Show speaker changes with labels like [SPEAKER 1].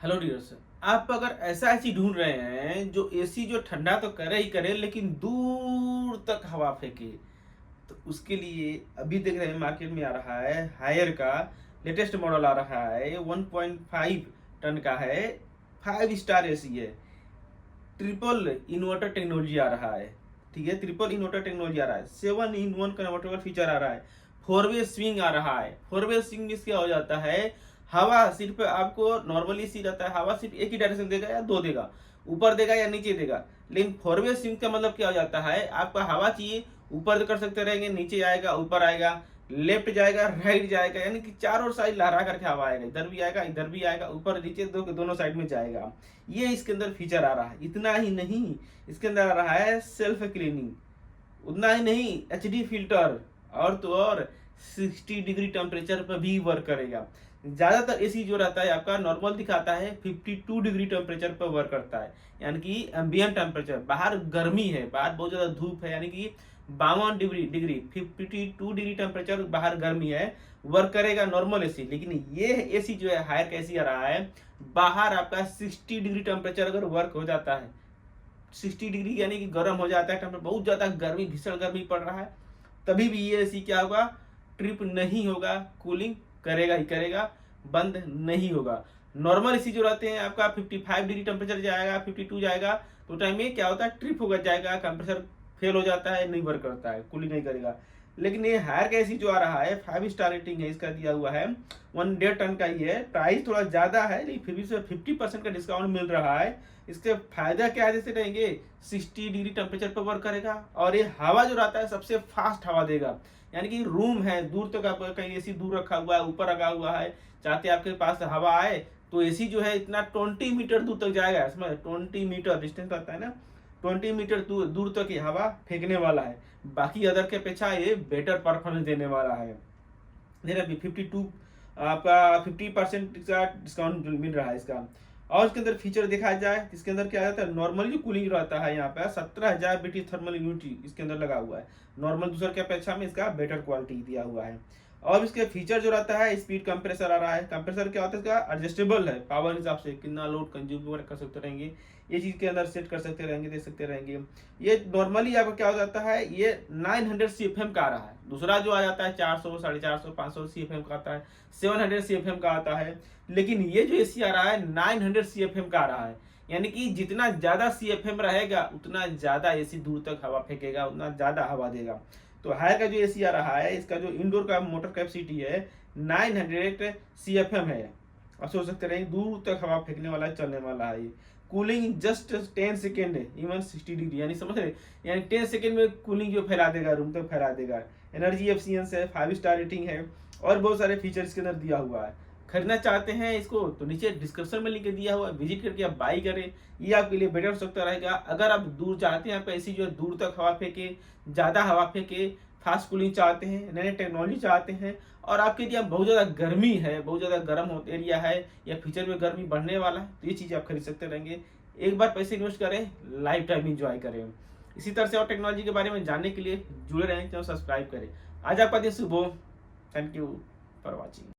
[SPEAKER 1] Hello dears. आप अगर ऐसा एसी ढूंढ रहे हैं जो एसी जो ठंडा तो करे ही करे लेकिन दूर तक हवा फेंके, तो उसके लिए अभी देख रहे हैं मार्केट में आ रहा है हायर का लेटेस्ट मॉडल आ रहा है 1.5 टन का है। 5 स्टार एसी है। ट्रिपल इन्वर्टर टेक्नोलॉजी आ रहा है। ठीक है, ट्रिपल इन्वर्टर टेक्नोलॉजी आ रहा है। 7-in-1 कन्वर्टेबल फीचर आ रहा है। 4 वे स्विंग आ रहा है। 4 वे स्विंग में क्या हो जाता है, हवा सिर्फ आपको नॉर्मली सी रहता है, हवा सिर्फ एक ही डायरेक्शन देगा या दो देगा, ऊपर देगा या नीचे देगा। लेकिन 4 वे स्विंग का मतलब क्या हो जाता है, आपका हवा चाहिए ऊपर कर सकते रहेंगे, नीचे आएगा, ऊपर आएगा, लेफ्ट जाएगा, राइट जाएगा, यानी कि चारों साइड लहरा करके हवा आएगा, इधर भी आएगा, इधर भी आएगा, ऊपर नीचे दोनों साइड में जाएगा। ये इसके अंदर फीचर आ रहा है। इतना ही नहीं, इसके अंदर आ रहा है सेल्फ क्लीनिंग। उतना ही नहीं, एचडी फिल्टर, और तो और 60 डिग्री टेम्परेचर पर भी वर्क करेगा। ज्यादातर एसी जो रहता है आपका नॉर्मल दिखाता है, 52 डिग्री टेम्परेचर पर वर्क करता है, यानी कि एम्बियंट टेम्परेचर। बाहर गर्मी है, बाहर बहुत ज्यादा धूप है, यानी कि 52 डिग्री 52 डिग्री टेम्परेचर बाहर गर्मी है, वर्क करेगा नॉर्मल एसी। लेकिन ये एसी जो है हायर का एसी आ रहा है, बाहर आपका 60 डिग्री टेम्परेचर अगर वर्क हो जाता है, 60 डिग्री यानी कि गर्म हो जाता है टेम्परेचर, बहुत ज्यादा गर्मी, भीषण गर्मी पड़ रहा है, तभी भी ये एसी क्या होगा, ट्रिप नहीं होगा, कूलिंग करेगा ही करेगा, बंद नहीं होगा। नॉर्मल एसी जो रहते हैं आपका 55 डिग्री टेम्परेचर जाएगा, 52 जाएगा, तो टाइम में क्या होता है, ट्रिप होगा जाएगा, कंप्रेसर फेल हो जाता है, नहीं वर्क करता है, कूलिंग नहीं करेगा। लेकिन ये हायर का एसी जो आ रहा है, 5 स्टार रेटिंग है इसका दिया हुआ है, 1.5 टन का ही है। प्राइस थोड़ा ज्यादा है लेकिन फिर भी इसमें 50% का डिस्काउंट मिल रहा है। इसके फायदा क्या है, जैसे रहेंगे 60 डिग्री टेम्परेचर पर वर्क करेगा, और ये हवा जो रहता है सबसे फास्ट हवा देगा। यानी कि रूम है, दूर तक आपका कहीं एसी दूर रखा हुआ है, ऊपर रखा हुआ है, चाहते आपके पास हवा आए तो एसी जो है इतना 20 मीटर दूर तक जाएगा। इसमें 20 मीटर डिस्टेंस रहता है ना, 20 मीटर दूर तक ये हवा फेंकने वाला है। बाकी अदर के अपेक्षा ये बेटर परफॉर्मेंस देने वाला है। देखिए अभी 52 आपका 50% का डिस्काउंट मिल रहा है इसका। और इसके अंदर फीचर देखा जाए, इसके अंदर क्या रहता है, नॉर्मली कूलिंग रहता है यहाँ पे 17,000 बीटी थर्मल यूनिटी इसके अंदर लगा हुआ है। नॉर्मल दूसर की अपेक्षा में इसका बेटर क्वालिटी दिया हुआ है। और इसके फीचर जो रहता है, स्पीड कंप्रेसर आ रहा है। कंप्रेसर क्या होता है, इसका एडजस्टेबल है, पावर हिसाब से कितना लोड कंज्यूम कर सकते रहेंगे, ये चीज के अंदर सेट कर सकते रहेंगे, दे सकते रहेंगे। ये नॉर्मली आपका क्या हो जाता है, ये 900 CFM का आ रहा है। दूसरा जो आ जाता है 400, 450, 500 CFM का आता है, 700 CFM का आता है। लेकिन ये जो एसी आ रहा है 900 CFM का आ रहा है, यानी कि जितना ज्यादा CFM रहेगा उतना ज्यादा एसी दूर तक हवा फेंकेगा, उतना ज्यादा हवा देगा। तो हायर का जो एसी आ रहा है, इसका जो इंडोर का मोटर कैपेसिटी है 900 CFM है। आप सोच सकते रहे दूर तक हवा फेंकने वाला, चलने वाला है। ये कूलिंग जस्ट 10 सेकेंड है, इवन 60 डिग्री, यानी समझ रहे, यानी 10 सेकेंड में कूलिंग जो फैला देगा, रूम तक फैला देगा। एनर्जी एफिशिएंसी है, 5 स्टार रेटिंग है, और बहुत सारे फीचर इसके अंदर दिया हुआ है। खरीदना चाहते हैं इसको तो नीचे डिस्क्रिप्शन में लिंक दिया हुआ है, विजिट करके आप बाई करें, ये आपके लिए बेटर हो सकता रहेगा। अगर आप दूर चाहते हैं, आपका एसी जो है दूर तक हवा फेंके, ज्यादा हवा फेंके, फास्ट कूलिंग चाहते हैं, नए टेक्नोलॉजी चाहते हैं, और आपके लिए बहुत ज़्यादा गर्मी है, बहुत ज़्यादा गर्म एरिया है, या फ्यूचर में गर्मी बढ़ने वाला है, तो ये चीज़ आप खरीद सकते रहेंगे। एक बार पैसे इन्वेस्ट करें, लाइफ टाइम इंजॉय करें। इसी तरह से और टेक्नोलॉजी के बारे में जानने के लिए जुड़े रहें, चैनल सब्सक्राइब करें। आज आपका दिन शुभ हो। Thank you for watching.